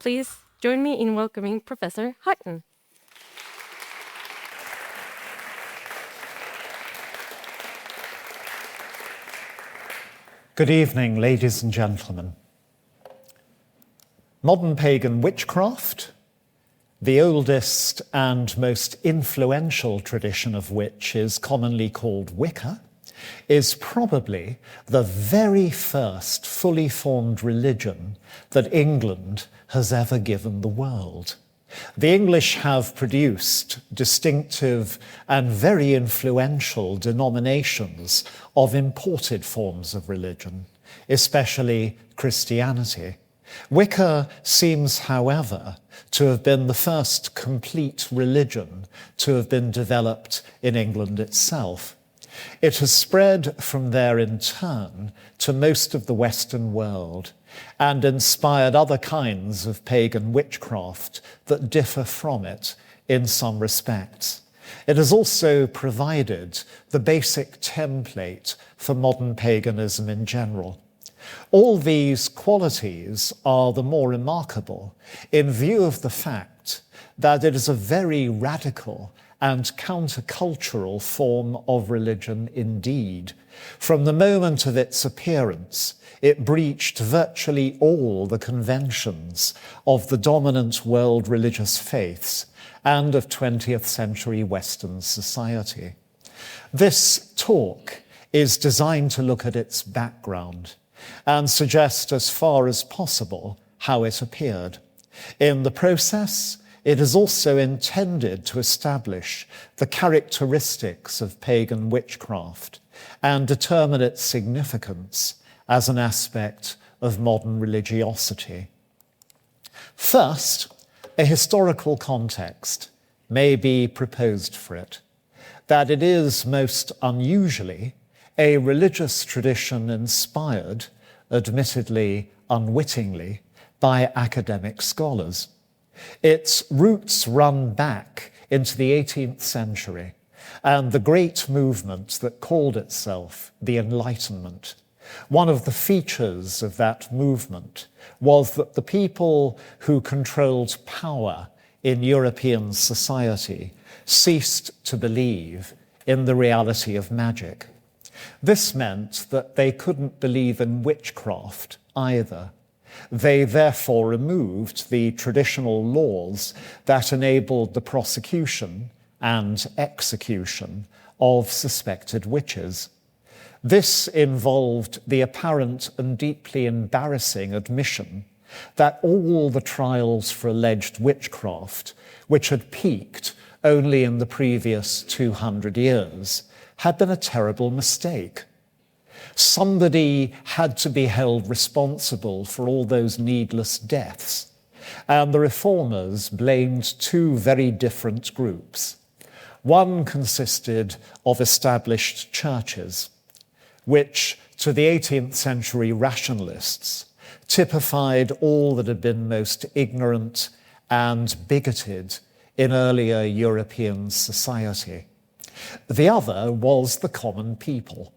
Please join me in welcoming Professor Hutton. Good evening, ladies and gentlemen. Modern pagan witchcraft, the oldest and most influential tradition of which is commonly called Wicca, is probably the very first fully formed religion that England has ever given the world. The English have produced distinctive and very influential denominations of imported forms of religion, especially Christianity. Wicca seems, however, to have been the first complete religion to have been developed in England itself. It has spread from there in turn to most of the Western world and inspired other kinds of pagan witchcraft that differ from it in some respects. It has also provided the basic template for modern paganism in general. All these qualities are the more remarkable in view of the fact that it is a very radical and countercultural form of religion indeed. From the moment of its appearance, it breached virtually all the conventions of the dominant world religious faiths and of 20th century Western society. This talk is designed to look at its background and suggest as far as possible how it appeared. In the process, it is also intended to establish the characteristics of pagan witchcraft and determine its significance as an aspect of modern religiosity. First, a historical context may be proposed for it, that it is most unusually a religious tradition inspired, admittedly unwittingly, by academic scholars. Its roots run back into the 18th century and the great movement that called itself the Enlightenment. One of the features of that movement was that the people who controlled power in European society ceased to believe in the reality of magic. This meant that they couldn't believe in witchcraft either. They therefore removed the traditional laws that enabled the prosecution and execution of suspected witches. This involved the apparent and deeply embarrassing admission that all the trials for alleged witchcraft, which had peaked only in the previous 200 years, had been a terrible mistake. Somebody had to be held responsible for all those needless deaths, and the reformers blamed two very different groups. One consisted of established churches, which, to the 18th century rationalists, typified all that had been most ignorant and bigoted in earlier European society. The other was the common people,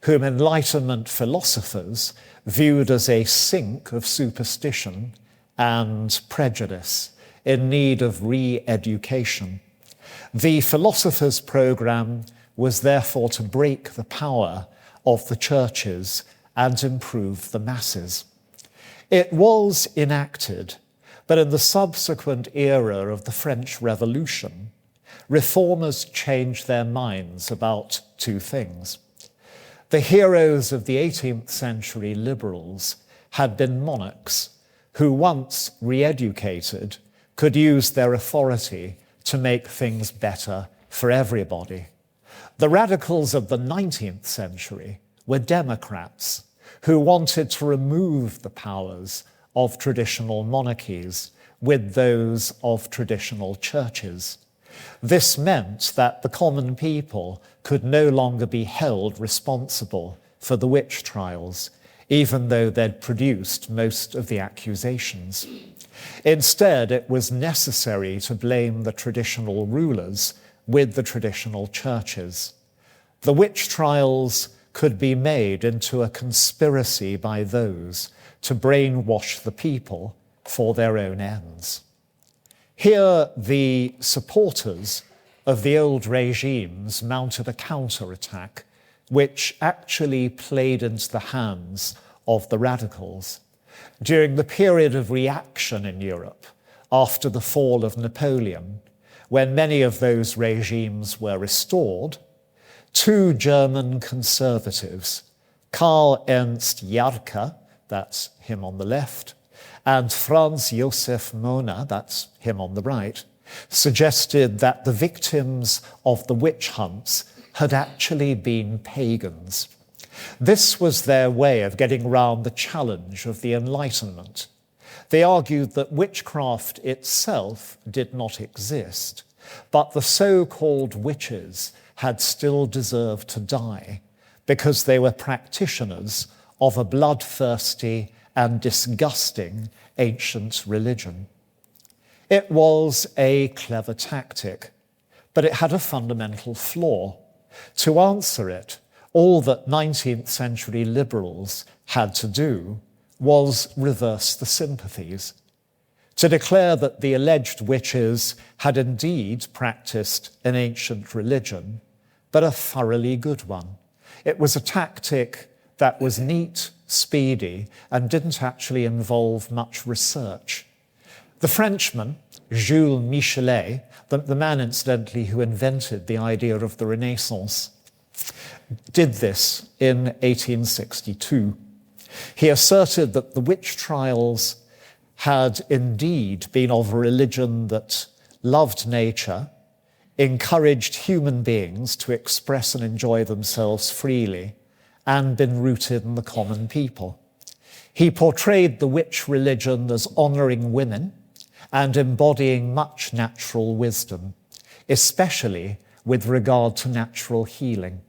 whom Enlightenment philosophers viewed as a sink of superstition and prejudice in need of re-education. The philosophers' program was therefore to break the power of the churches and improve the masses. It was enacted, but in the subsequent era of the French Revolution, reformers changed their minds about two things. The heroes of the 18th century liberals had been monarchs who, once re-educated, could use their authority to make things better for everybody. The radicals of the 19th century were democrats who wanted to remove the powers of traditional monarchies with those of traditional churches. This meant that the common people could no longer be held responsible for the witch trials, even though they'd produced most of the accusations. Instead, it was necessary to blame the traditional rulers with the traditional churches. The witch trials could be made into a conspiracy by those to brainwash the people for their own ends. Here, the supporters of the old regimes mounted a counterattack, which actually played into the hands of the radicals. During the period of reaction in Europe, after the fall of Napoleon, when many of those regimes were restored, two German conservatives, Karl Ernst Jarka, that's him on the left, and Franz Josef Mohner, that's him on the right, suggested that the victims of the witch hunts had actually been pagans. This was their way of getting round the challenge of the Enlightenment. They argued that witchcraft itself did not exist, but the so-called witches had still deserved to die because they were practitioners of a bloodthirsty and disgusting ancient religion. It was a clever tactic, but it had a fundamental flaw. To answer it, all that 19th century liberals had to do was reverse the sympathies, to declare that the alleged witches had indeed practiced an ancient religion, but a thoroughly good one. It was a tactic that was neat, speedy, and didn't actually involve much research. The Frenchman, Jules Michelet, the man, incidentally, who invented the idea of the Renaissance, did this in 1862. He asserted that the witch trials had indeed been of a religion that loved nature, encouraged human beings to express and enjoy themselves freely, and been rooted in the common people. He portrayed the witch religion as honouring women and embodying much natural wisdom, especially with regard to natural healing.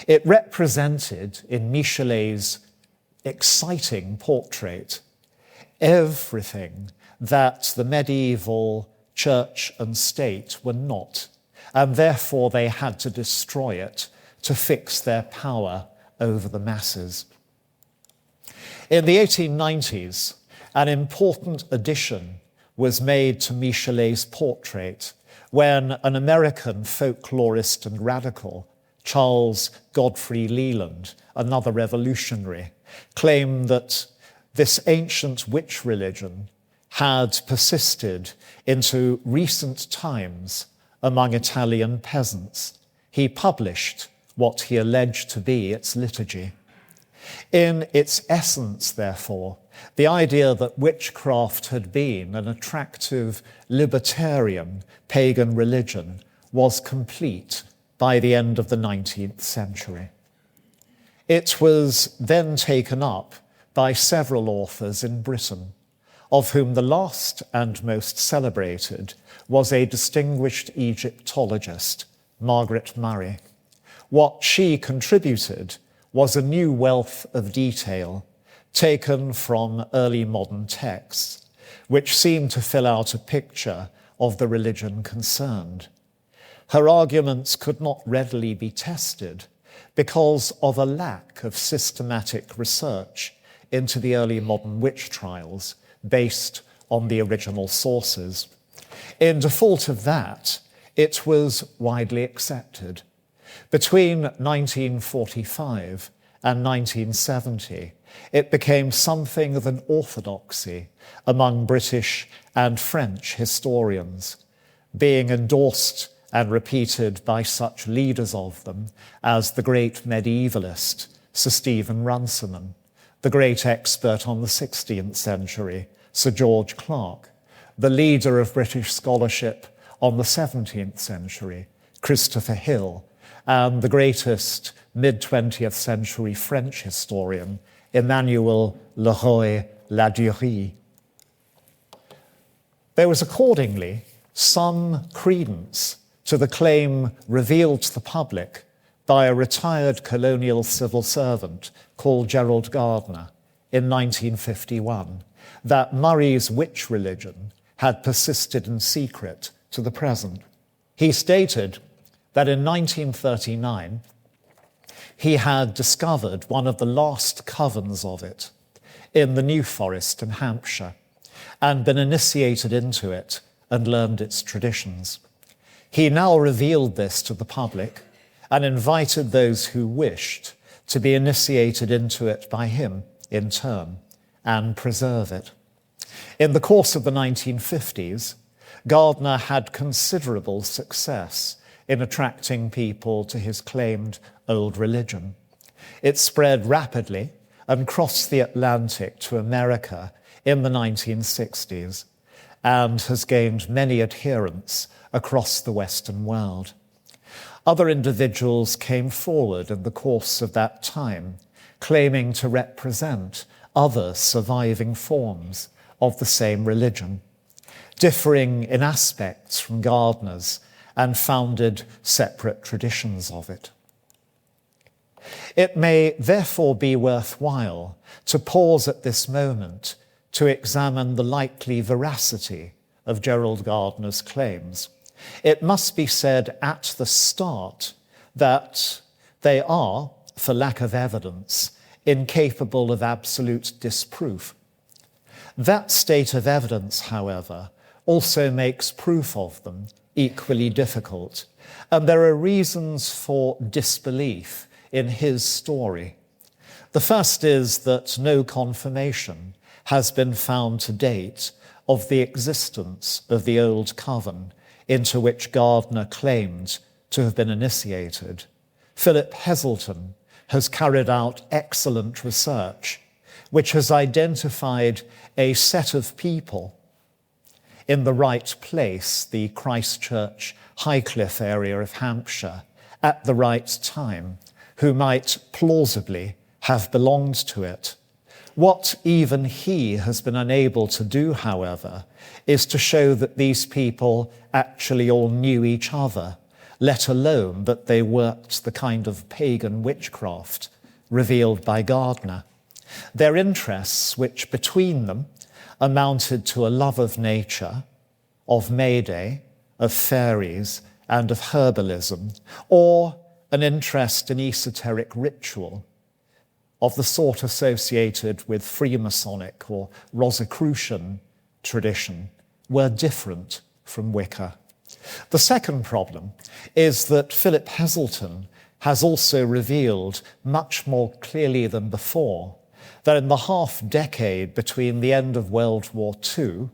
It represented, in Michelet's exciting portrait, everything that the medieval church and state were not, and therefore they had to destroy it to fix their power over the masses. In the 1890s, an important addition was made to Michelet's portrait when an American folklorist and radical, Charles Godfrey Leland, another revolutionary, claimed that this ancient witch religion had persisted into recent times among Italian peasants. He published what he alleged to be its liturgy. In its essence, therefore, the idea that witchcraft had been an attractive, libertarian, pagan religion was complete by the end of the 19th century. It was then taken up by several authors in Britain, of whom the last and most celebrated was a distinguished Egyptologist, Margaret Murray. What she contributed was a new wealth of detail taken from early modern texts, which seemed to fill out a picture of the religion concerned. Her arguments could not readily be tested because of a lack of systematic research into the early modern witch trials based on the original sources. In default of that, it was widely accepted. Between 1945 and 1970, it became something of an orthodoxy among British and French historians, being endorsed and repeated by such leaders of them as the great medievalist Sir Stephen Runciman, the great expert on the 16th century, Sir George Clarke, the leader of British scholarship on the 17th century, Christopher Hill, and the greatest mid-20th century French historian, Emmanuel Leroy-Ladurie. There was accordingly some credence to the claim revealed to the public by a retired colonial civil servant called Gerald Gardner in 1951 that Murray's witch religion had persisted in secret to the present. He stated that in 1939 he had discovered one of the last covens of it in the New Forest in Hampshire, and been initiated into it and learned its traditions. He now revealed this to the public and invited those who wished to be initiated into it by him in turn and preserve it. In the course of the 1950s, Gardner had considerable success in attracting people to his claimed old religion. It spread rapidly and crossed the Atlantic to America in the 1960s and has gained many adherents across the Western world. Other individuals came forward in the course of that time, claiming to represent other surviving forms of the same religion, differing in aspects from Gardner's, and founded separate traditions of it. It may therefore be worthwhile to pause at this moment to examine the likely veracity of Gerald Gardner's claims. It must be said at the start that they are, for lack of evidence, incapable of absolute disproof. That state of evidence, however, also makes proof of them equally difficult, and there are reasons for disbelief in his story. The first is that no confirmation has been found to date of the existence of the old coven into which Gardner claimed to have been initiated. Philip Heselton has carried out excellent research, which has identified a set of people in the right place, the Christchurch Highcliffe area of Hampshire, at the right time, who might plausibly have belonged to it. What even he has been unable to do, however, is to show that these people actually all knew each other, let alone that they worked the kind of pagan witchcraft revealed by Gardner. Their interests, which between them amounted to a love of nature, of May Day, of fairies, and of herbalism, or an interest in esoteric ritual of the sort associated with Freemasonic or Rosicrucian tradition, were different from Wicca. The second problem is that Philip Heselton has also revealed much more clearly than before that in the half-decade between the end of World War II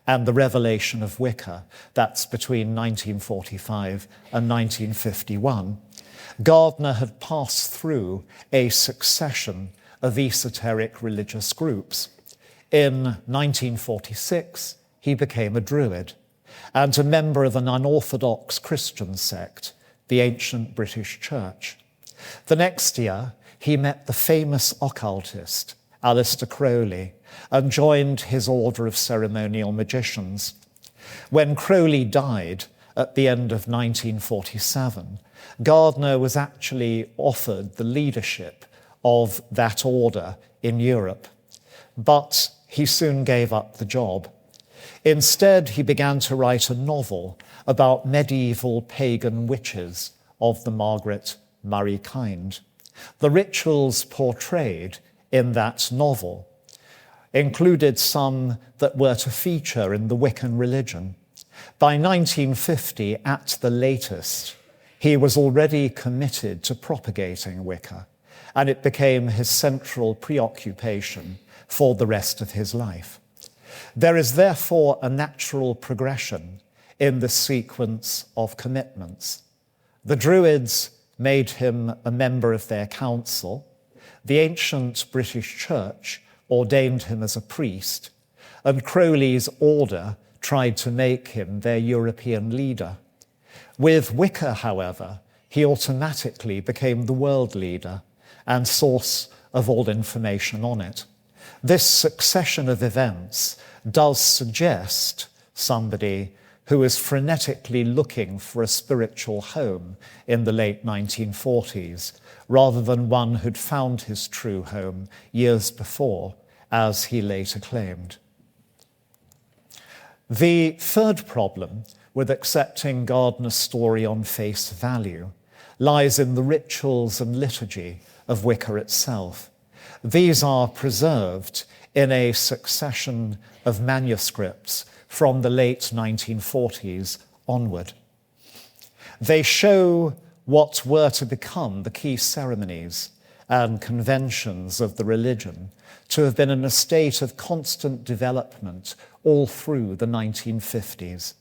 and the revelation of Wicca, that's between 1945 and 1951, Gardner had passed through a succession of esoteric religious groups. In 1946, he became a Druid and a member of an unorthodox Christian sect, the Ancient British Church. The next year, he met the famous occultist, Aleister Crowley, and joined his order of ceremonial magicians. When Crowley died at the end of 1947, Gardner was actually offered the leadership of that order in Europe, but he soon gave up the job. Instead, he began to write a novel about medieval pagan witches of the Margaret Murray kind. The rituals portrayed in that novel included some that were to feature in the Wiccan religion. By 1950, at the latest, he was already committed to propagating Wicca, and it became his central preoccupation for the rest of his life. There is therefore a natural progression in the sequence of commitments. The Druids made him a member of their council. The ancient British Church ordained him as a priest, and Crowley's order tried to make him their European leader. With Wicca, however, he automatically became the world leader and source of all information on it. This succession of events does suggest somebody who is frenetically looking for a spiritual home in the late 1940s, rather than one who'd found his true home years before, as he later claimed. The third problem with accepting Gardner's story on face value lies in the rituals and liturgy of Wicca itself. These are preserved in a succession of manuscripts from the late 1940s onward. They show what were to become the key ceremonies and conventions of the religion to have been in a state of constant development all through the 1950s.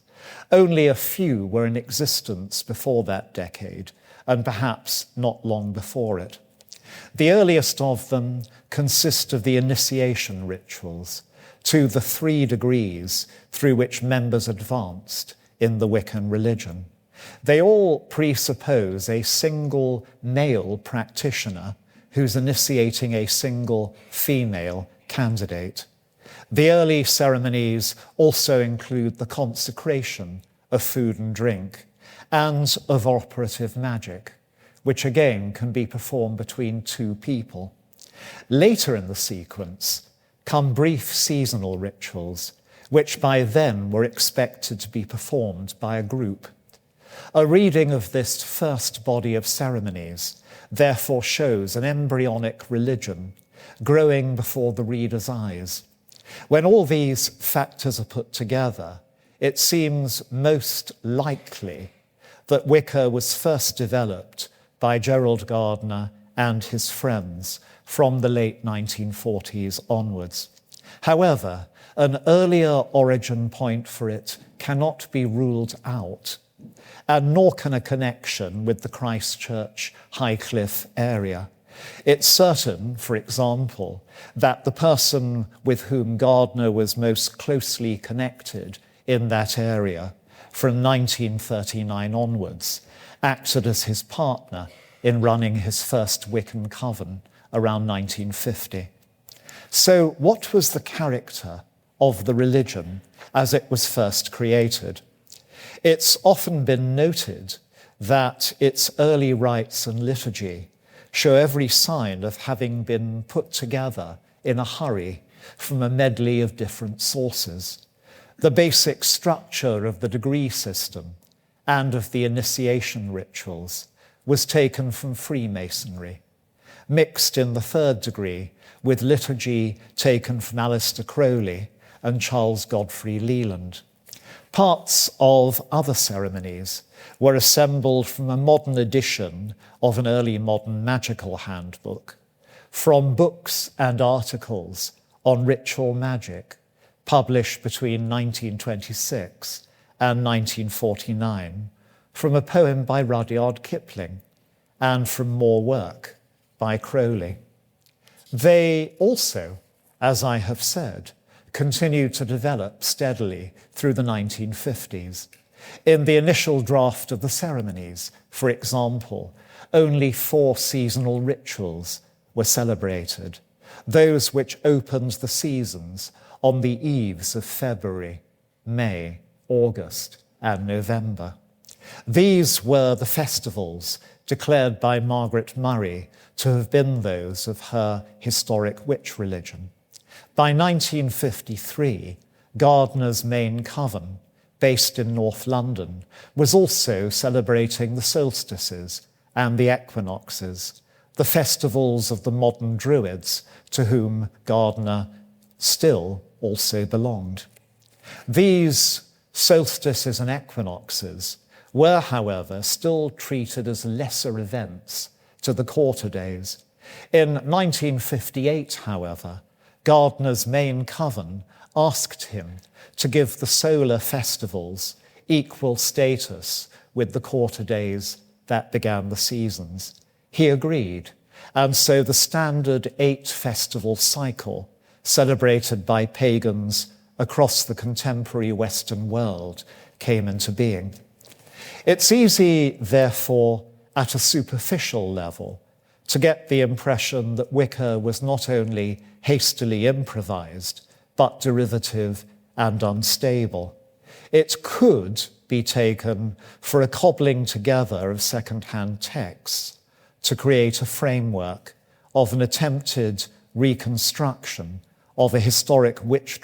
Only a few were in existence before that decade, and perhaps not long before it. The earliest of them consist of the initiation rituals to the 3 degrees through which members advanced in the Wiccan religion. They all presuppose a single male practitioner who's initiating a single female candidate. The early ceremonies also include the consecration of food and drink and of operative magic, which again can be performed between 2 people. Later in the sequence come brief seasonal rituals, which by then were expected to be performed by a group. A reading of this first body of ceremonies therefore shows an embryonic religion growing before the reader's eyes. When all these factors are put together, it seems most likely that Wicca was first developed by Gerald Gardner and his friends from the late 1940s onwards. However, an earlier origin point for it cannot be ruled out, and nor can a connection with the Christchurch Highcliffe area. It's certain, for example, that the person with whom Gardner was most closely connected in that area from 1939 onwards acted as his partner in running his first Wiccan coven around 1950. So what was the character of the religion as it was first created? It's often been noted that its early rites and liturgy show every sign of having been put together in a hurry from a medley of different sources. The basic structure of the degree system and of the initiation rituals was taken from Freemasonry, mixed in the 3rd degree with liturgy taken from Aleister Crowley and Charles Godfrey Leland. Parts of other ceremonies were assembled from a modern edition of an early modern magical handbook, from books and articles on ritual magic published between 1926 and 1949, from a poem by Rudyard Kipling, and from more work by Crowley. They also, as I have said, continued to develop steadily through the 1950s. In the initial draft of the ceremonies, for example, only 4 seasonal rituals were celebrated, those which opened the seasons on the eves of February, May, August, and November. These were the festivals declared by Margaret Murray to have been those of her historic witch religion. By 1953, Gardner's main coven, based in North London, was also celebrating the solstices and the equinoxes, the festivals of the modern Druids to whom Gardner still also belonged. These solstices and equinoxes were, however, still treated as lesser events to the quarter days. In 1958, however, Gardner's main coven asked him to give the solar festivals equal status with the quarter days that began the seasons. He agreed, and so the standard 8-festival cycle celebrated by pagans across the contemporary Western world came into being. It's easy, therefore, at a superficial level, to get the impression that Wicca was not only hastily improvised, but derivative and unstable. It could be taken for a cobbling together of second-hand texts to create a framework of an attempted reconstruction of a historic witch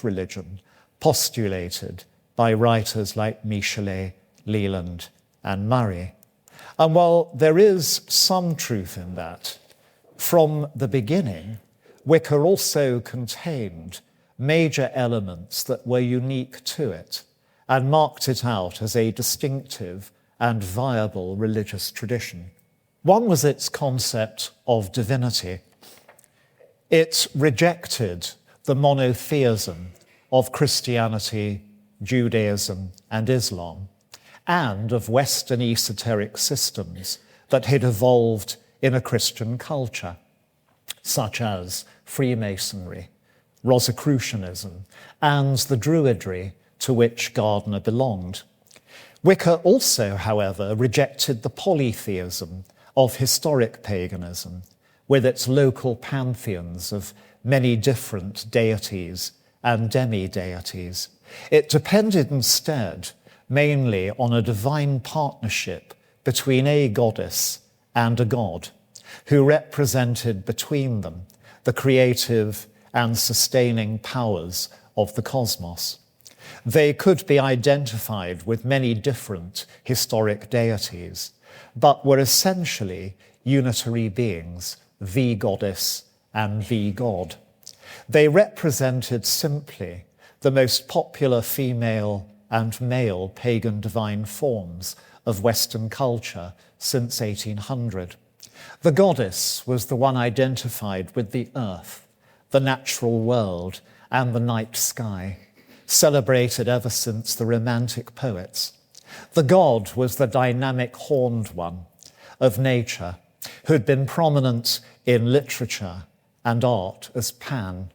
religion postulated by writers like Michelet, Leland, and Murray. And while there is some truth in that, from the beginning, Wicca also contained major elements that were unique to it and marked it out as a distinctive and viable religious tradition. One was its concept of divinity. It rejected the monotheism of Christianity, Judaism, and Islam, and of Western esoteric systems that had evolved in a Christian culture, such as Freemasonry, Rosicrucianism, and the Druidry to which Gardner belonged. Wicca also, however, rejected the polytheism of historic paganism, with its local pantheons of many different deities and demi-deities. It depended instead mainly on a divine partnership between a goddess and a god, who represented between them the creative and sustaining powers of the cosmos. They could be identified with many different historic deities, but were essentially unitary beings, the goddess and the god. They represented simply the most popular female and male pagan divine forms of Western culture since 1800. The goddess was the one identified with the earth, the natural world, and the night sky, celebrated ever since the Romantic poets. The god was the dynamic horned one of nature, who had been prominent in literature and art as Pan,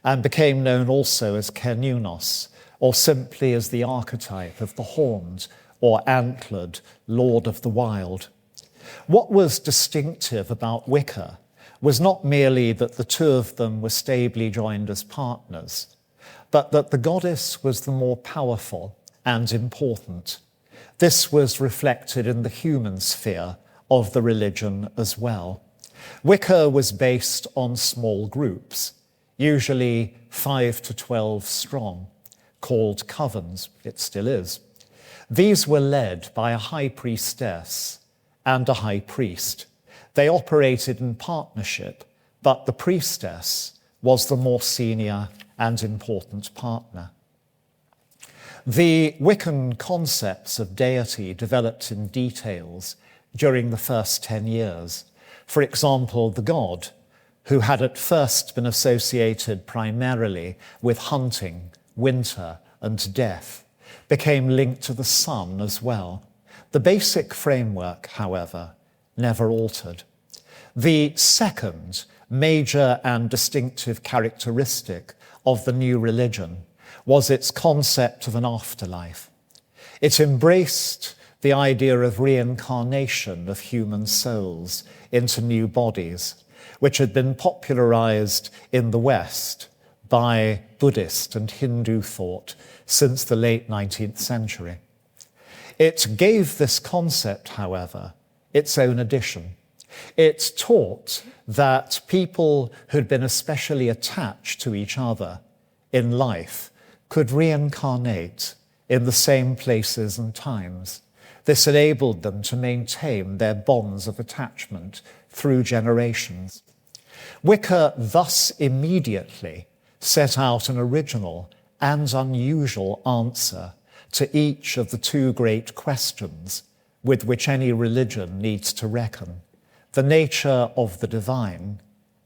and became known also as Cernunnos, or simply as the archetype of the horned or antlered Lord of the Wild. What was distinctive about Wicca was not merely that the two of them were stably joined as partners, but that the goddess was the more powerful and important. This was reflected in the human sphere of the religion as well. Wicca was based on small groups, usually 5 to 12 strong, called covens. It still is. These were led by a high priestess and a high priest. They operated in partnership, but the priestess was the more senior and important partner. The Wiccan concepts of deity developed in details during the first 10 years. For example, the god, who had at first been associated primarily with hunting, winter, and death, became linked to the sun as well. The basic framework, however, never altered. The second major and distinctive characteristic of the new religion was its concept of an afterlife. It embraced the idea of reincarnation of human souls into new bodies, which had been popularized in the West by Buddhist and Hindu thought since the late 19th century. It gave this concept, however, its own addition. It taught that people who'd been especially attached to each other in life could reincarnate in the same places and times. This enabled them to maintain their bonds of attachment through generations. Wicca thus immediately set out an original and unusual answer to each of the two great questions with which any religion needs to reckon: the nature of the divine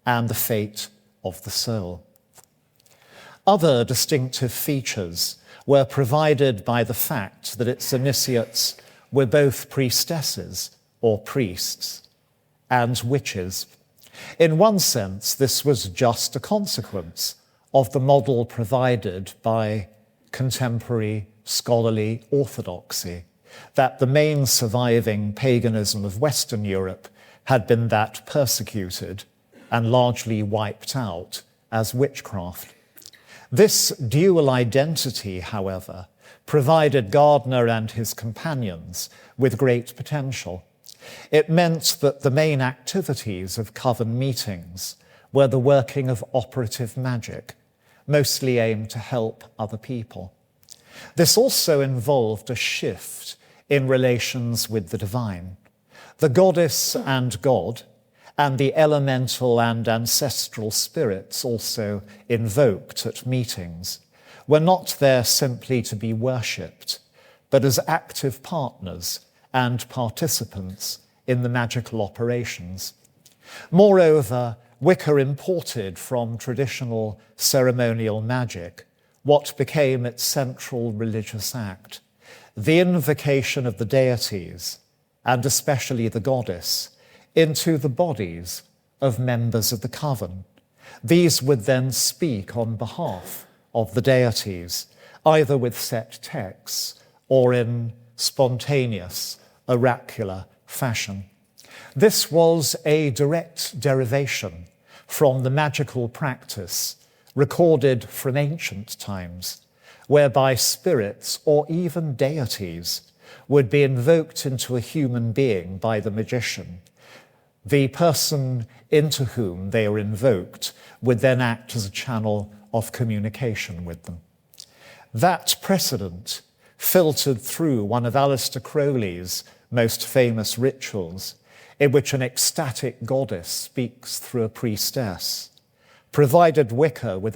and the fate of the soul. Other distinctive features were provided by the fact that its initiates were both priestesses or priests and witches. In one sense, this was just a consequence of the model provided by contemporary scholarly orthodoxy, that the main surviving paganism of Western Europe had been that persecuted and largely wiped out as witchcraft. This dual identity, however, provided Gardner and his companions with great potential. It meant that the main activities of coven meetings were the working of operative magic, mostly aimed to help other people. This also involved a shift in relations with the divine. The goddess and god, and the elemental and ancestral spirits also invoked at meetings were not there simply to be worshipped, but as active partners and participants in the magical operations. Moreover, Wicca imported from traditional ceremonial magic what became its central religious act, the invocation of the deities, and especially the goddess, into the bodies of members of the coven. These would then speak on behalf of the deities, either with set texts or in spontaneous, oracular fashion. This was a direct derivation from the magical practice recorded from ancient times, whereby spirits or even deities would be invoked into a human being by the magician. The person into whom they were invoked would then act as a channel of communication with them. That precedent filtered through one of Aleister Crowley's most famous rituals, in which an ecstatic goddess speaks through a priestess, provided Wicca with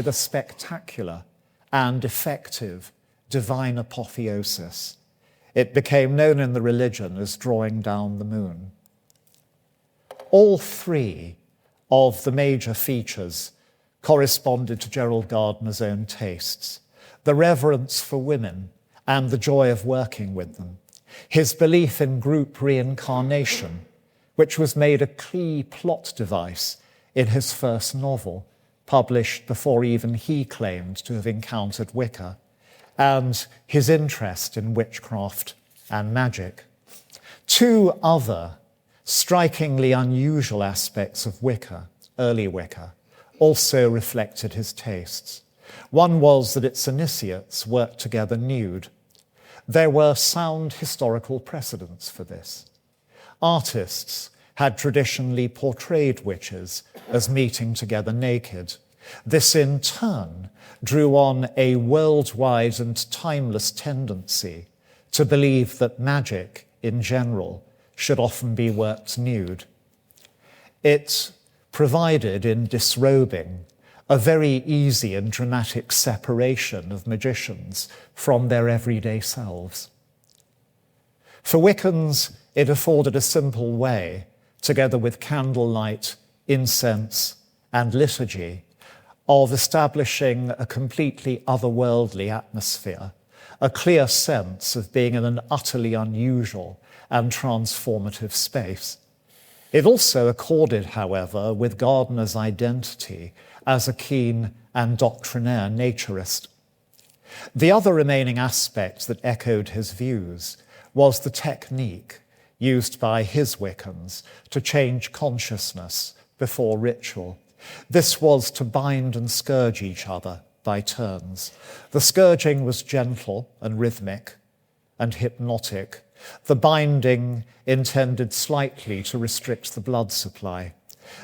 a spectacular and effective divine apotheosis. It became known in the religion as drawing down the moon. All three of the major features corresponded to Gerald Gardner's own tastes: the reverence for women and the joy of working with them, his belief in group reincarnation, which was made a key plot device in his first novel, published before even he claimed to have encountered Wicca, and his interest in witchcraft and magic. Two other strikingly unusual aspects of Wicca, early Wicca, also reflected his tastes. One was that its initiates worked together nude. There were sound historical precedents for this. Artists had traditionally portrayed witches as meeting together naked. This in turn drew on a worldwide and timeless tendency to believe that magic in general should often be worked nude. It provided, in disrobing, a very easy and dramatic separation of magicians from their everyday selves. For Wiccans, it afforded a simple way, together with candlelight, incense, and liturgy, of establishing a completely otherworldly atmosphere, a clear sense of being in an utterly unusual and transformative space. It also accorded, however, with Gardner's identity as a keen and doctrinaire naturist. The other remaining aspect that echoed his views was the technique used by his Wiccans to change consciousness before ritual. This was to bind and scourge each other by turns. The scourging was gentle and rhythmic and hypnotic. The binding intended slightly to restrict the blood supply.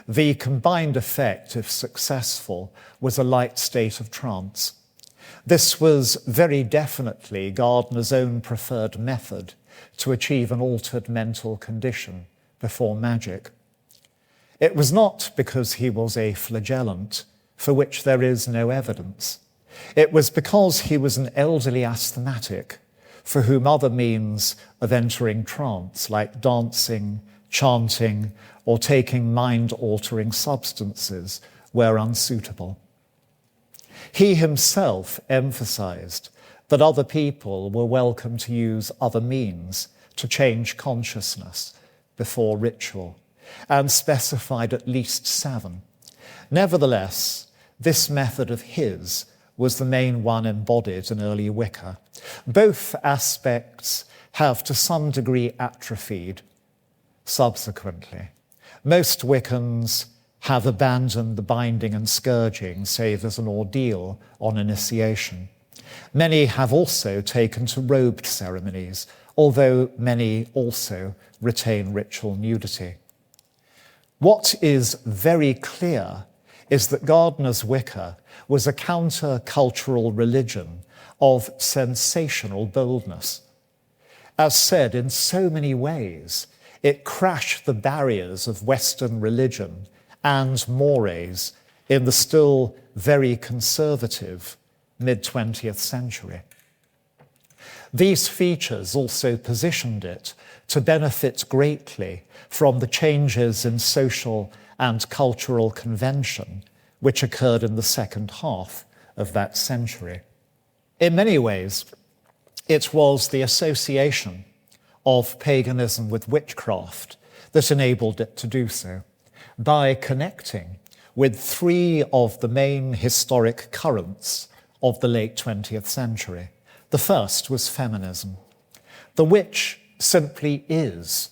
The combined effect, if successful, was a light state of trance. This was very definitely Gardner's own preferred method to achieve an altered mental condition before magic. It was not because he was a flagellant, for which there is no evidence. It was because he was an elderly asthmatic, for whom other means of entering trance, like dancing, chanting, or taking mind-altering substances, were unsuitable. He himself emphasized that other people were welcome to use other means to change consciousness before ritual, and specified at least 7. Nevertheless, this method of his was the main one embodied in early Wicca. Both aspects have to some degree atrophied subsequently. Most Wiccans have abandoned the binding and scourging, save as an ordeal on initiation. Many have also taken to robed ceremonies, although many also retain ritual nudity. What is very clear is that Gardner's Wicca was a counter-cultural religion of sensational boldness. As said, in so many ways, it crashed the barriers of Western religion and mores in the still very conservative mid-20th century. These features also positioned it to benefit greatly from the changes in social and cultural convention which occurred in the second half of that century. In many ways, it was the association of paganism with witchcraft that enabled it to do so, by connecting with three of the main historic currents of the late 20th century. The first was feminism. The witch simply is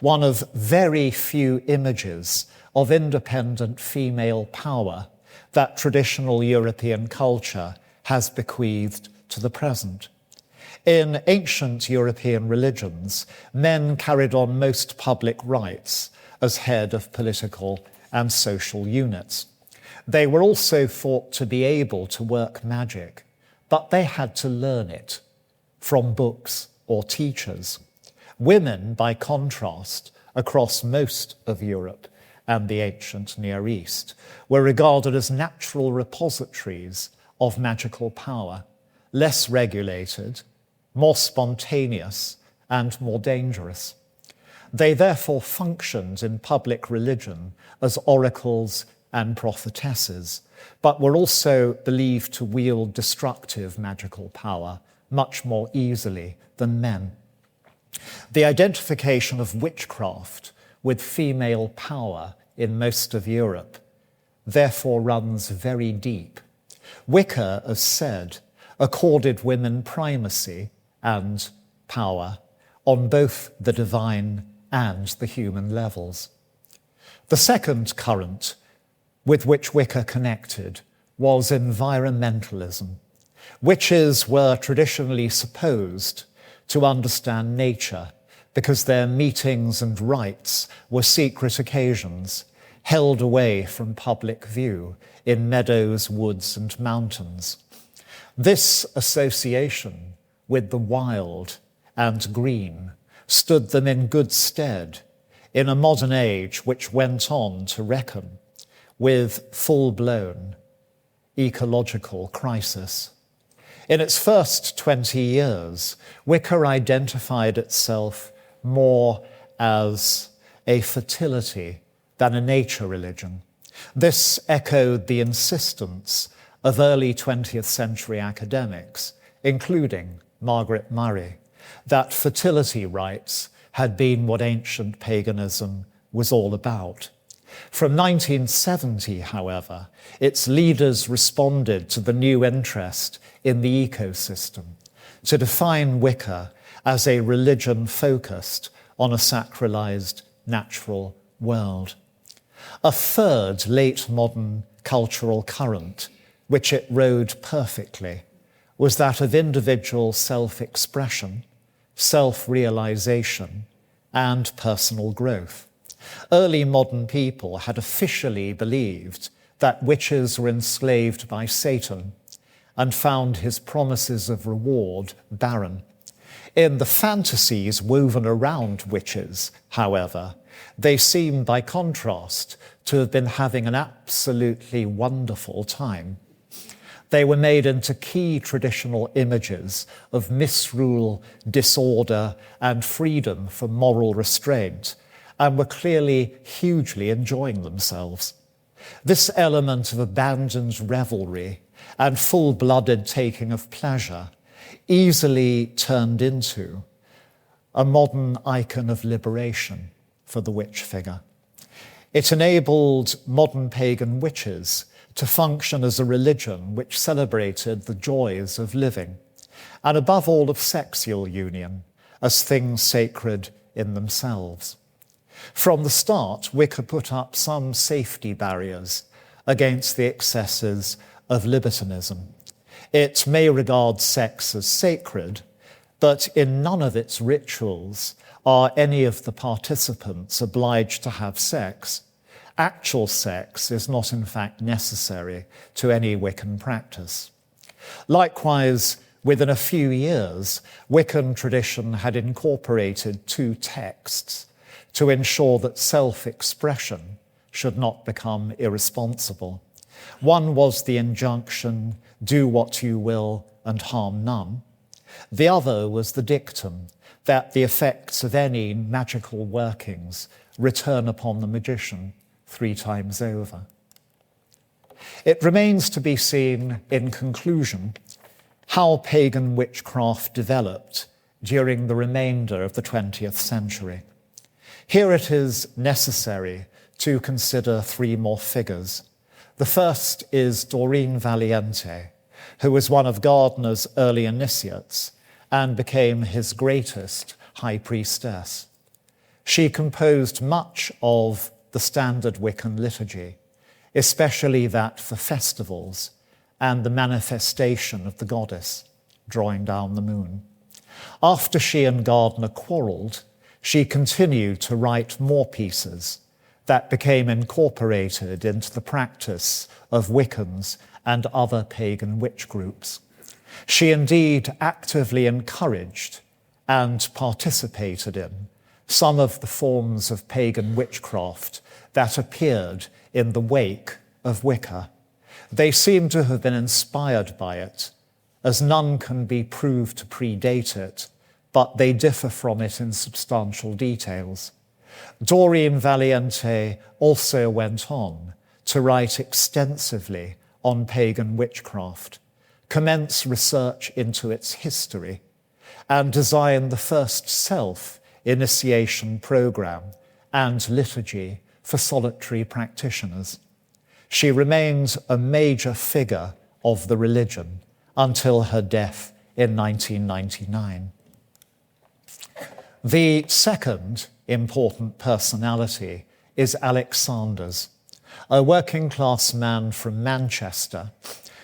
one of very few images of independent female power that traditional European culture has bequeathed to the present. In ancient European religions, men carried on most public rights as head of political and social units. They were also thought to be able to work magic, but they had to learn it from books or teachers. Women, by contrast, across most of Europe and the ancient Near East, were regarded as natural repositories of magical power, less regulated, more spontaneous, and more dangerous. They therefore functioned in public religion as oracles and prophetesses, but were also believed to wield destructive magical power much more easily than men. The identification of witchcraft with female power in most of Europe therefore runs very deep. Wicca, as said, accorded women primacy and power on both the divine and the human levels. The second current with which Wicca connected was environmentalism. Witches were traditionally supposed to understand nature because their meetings and rites were secret occasions held away from public view in meadows, woods, and mountains. This association with the wild and green stood them in good stead in a modern age which went on to reckon with full-blown ecological crisis. In its first 20 years, Wicca identified itself more as a fertility than a nature religion. This echoed the insistence of early 20th century academics, including Margaret Murray, that fertility rites had been what ancient paganism was all about. From 1970, however, its leaders responded to the new interest in the ecosystem to define Wicca as a religion focused on a sacralized natural world. A third late modern cultural current, which it rode perfectly, was that of individual self-expression, self-realization, and personal growth. Early modern people had officially believed that witches were enslaved by Satan and found his promises of reward barren. In the fantasies woven around witches, however, they seem, by contrast, to have been having an absolutely wonderful time. They were made into key traditional images of misrule, disorder, and freedom from moral restraint, and were clearly hugely enjoying themselves. This element of abandoned revelry and full-blooded taking of pleasure easily turned into a modern icon of liberation for the witch figure. It enabled modern pagan witches to function as a religion which celebrated the joys of living, and above all of sexual union, as things sacred in themselves. From the start, Wicca put up some safety barriers against the excesses of libertinism. It may regard sex as sacred, but in none of its rituals are any of the participants obliged to have sex. Actual sex is not in fact necessary to any Wiccan practice. Likewise, within a few years, Wiccan tradition had incorporated two texts to ensure that self-expression should not become irresponsible. One was the injunction, "Do what you will and harm none." The other was the dictum that the effects of any magical workings return upon the magician 3 times over. It remains to be seen, in conclusion, how pagan witchcraft developed during the remainder of the 20th century. Here it is necessary to consider 3 more figures. The first is Doreen Valiente, who was one of Gardiner's early initiates and became his greatest high priestess. She composed much of the standard Wiccan liturgy, especially that for festivals and the manifestation of the goddess, drawing down the moon. After she and Gardiner quarrelled, she continued to write more pieces that became incorporated into the practice of Wiccans and other pagan witch groups. She indeed actively encouraged and participated in some of the forms of pagan witchcraft that appeared in the wake of Wicca. They seem to have been inspired by it, as none can be proved to predate it, but they differ from it in substantial details. Doreen Valiente also went on to write extensively on pagan witchcraft, commence research into its history, and design the first self-initiation program and liturgy for solitary practitioners. She remained a major figure of the religion until her death in 1999. The second important personality is Alex Sanders, a working-class man from Manchester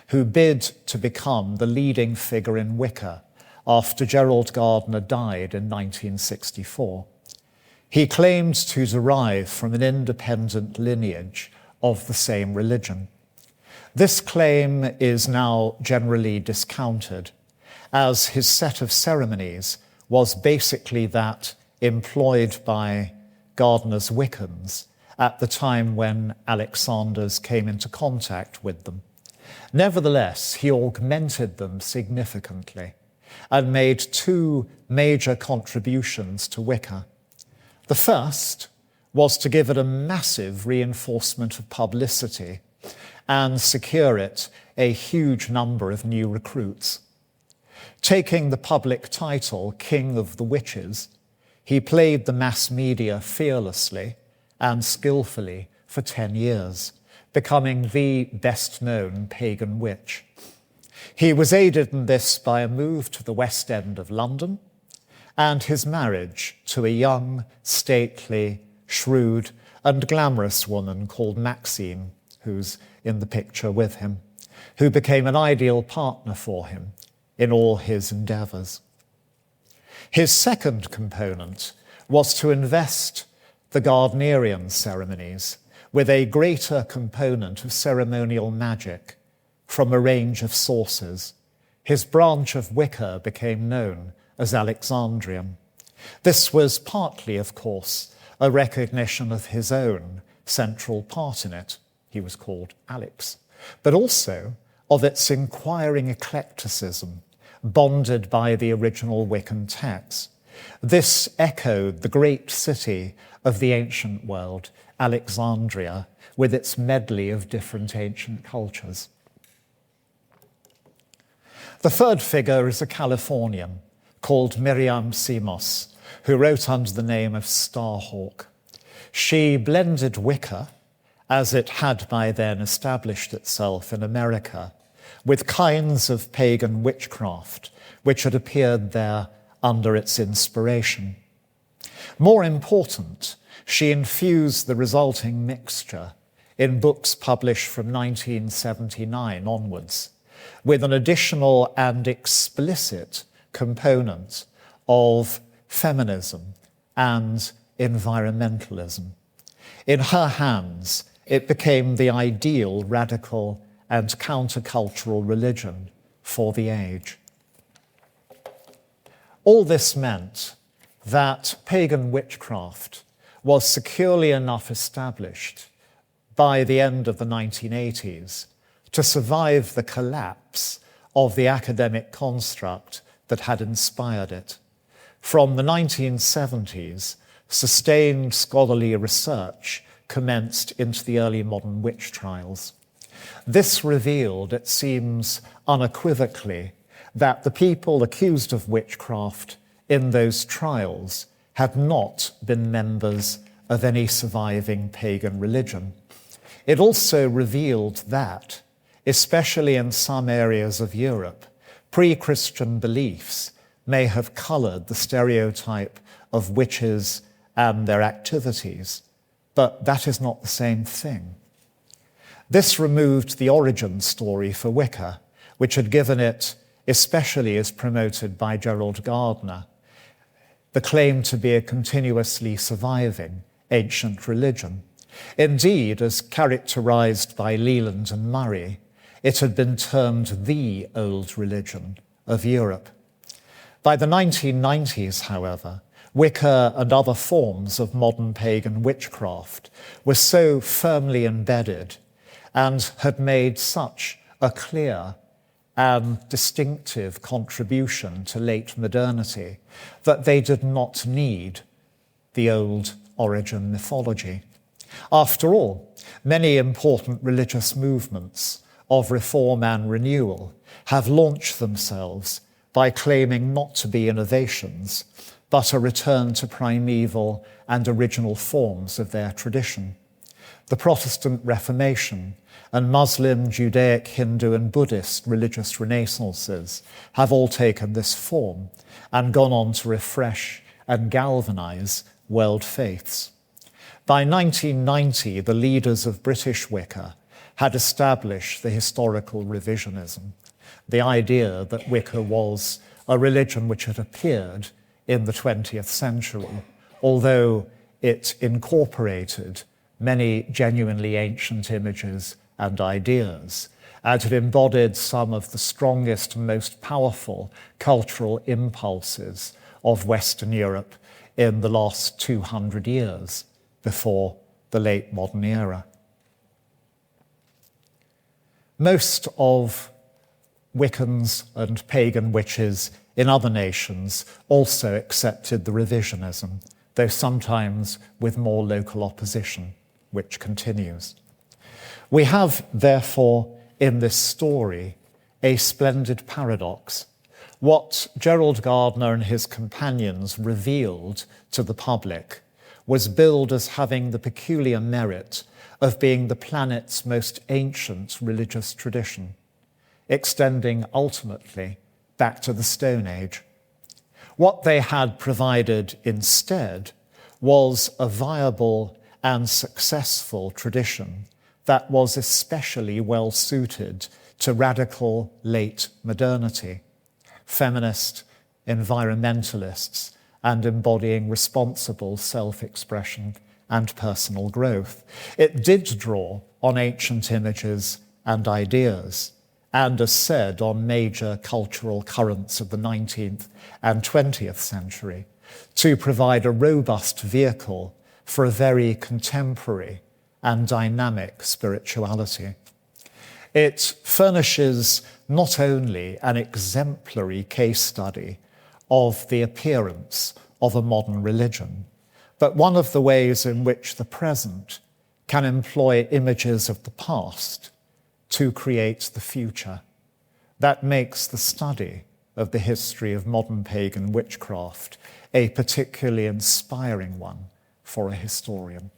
who bid to become the leading figure in Wicca after Gerald Gardiner died in 1964. He claimed to derive from an independent lineage of the same religion. This claim is now generally discounted, as his set of ceremonies was basically that employed by Gardiner's Wiccans at the time when Alex Sanders came into contact with them. Nevertheless, he augmented them significantly and made 2 major contributions to Wicca. The first was to give it a massive reinforcement of publicity and secure it a huge number of new recruits. Taking the public title King of the Witches, he played the mass media fearlessly and skillfully for 10 years, becoming the best-known pagan witch. He was aided in this by a move to the West End of London and his marriage to a young, stately, shrewd and glamorous woman called Maxine, who's in the picture with him, who became an ideal partner for him in all his endeavours. His second component was to invest the Gardnerian ceremonies with a greater component of ceremonial magic from a range of sources. His branch of Wicca became known as Alexandrian. This was partly, of course, a recognition of his own central part in it. He was called Alex, but also of its inquiring eclecticism, bonded by the original Wiccan texts. This echoed the great city of the ancient world, Alexandria, with its medley of different ancient cultures. The third figure is a Californian called Miriam Simos, who wrote under the name of Starhawk. She blended Wicca, as it had by then established itself in America, with kinds of pagan witchcraft which had appeared there under its inspiration. More important, she infused the resulting mixture in books published from 1979 onwards, with an additional and explicit component of feminism and environmentalism. In her hands, it became the ideal radical and countercultural religion for the age. All this meant that pagan witchcraft was securely enough established by the end of the 1980s to survive the collapse of the academic construct that had inspired it. From the 1970s, sustained scholarly research commenced into the early modern witch trials. This revealed, it seems unequivocally, that the people accused of witchcraft in those trials had not been members of any surviving pagan religion. It also revealed that, especially in some areas of Europe, pre-Christian beliefs may have coloured the stereotype of witches and their activities, but that is not the same thing. This removed the origin story for Wicca, which had given it, especially as promoted by Gerald Gardner, the claim to be a continuously surviving ancient religion. Indeed, as characterised by Leland and Murray, it had been termed the old religion of Europe. By the 1990s, however, Wicca and other forms of modern pagan witchcraft were so firmly embedded and had made such a clear and distinctive contribution to late modernity that they did not need the old origin mythology. After all, many important religious movements of reform and renewal have launched themselves by claiming not to be innovations, but a return to primeval and original forms of their tradition. The Protestant Reformation and Muslim, Judaic, Hindu and Buddhist religious renaissances have all taken this form and gone on to refresh and galvanise world faiths. By 1990, the leaders of British Wicca had established the historical revisionism, the idea that Wicca was a religion which had appeared in the 20th century, although it incorporated many genuinely ancient images and ideas, and it embodied some of the strongest and most powerful cultural impulses of Western Europe in the last 200 years before the late modern era. Most of Wiccans and pagan witches in other nations also accepted the revisionism, though sometimes with more local opposition, which continues. We have, therefore, in this story, a splendid paradox. What Gerald Gardner and his companions revealed to the public was billed as having the peculiar merit of being the planet's most ancient religious tradition, extending ultimately back to the Stone Age. What they had provided instead was a viable and successful tradition that was especially well suited to radical late modernity, feminist environmentalists, and embodying responsible self-expression and personal growth. It did draw on ancient images and ideas, and as said, on major cultural currents of the 19th and 20th century, to provide a robust vehicle for a very contemporary and dynamic spirituality. It furnishes not only an exemplary case study of the appearance of a modern religion, but one of the ways in which the present can employ images of the past to create the future. That makes the study of the history of modern pagan witchcraft a particularly inspiring one for a historian.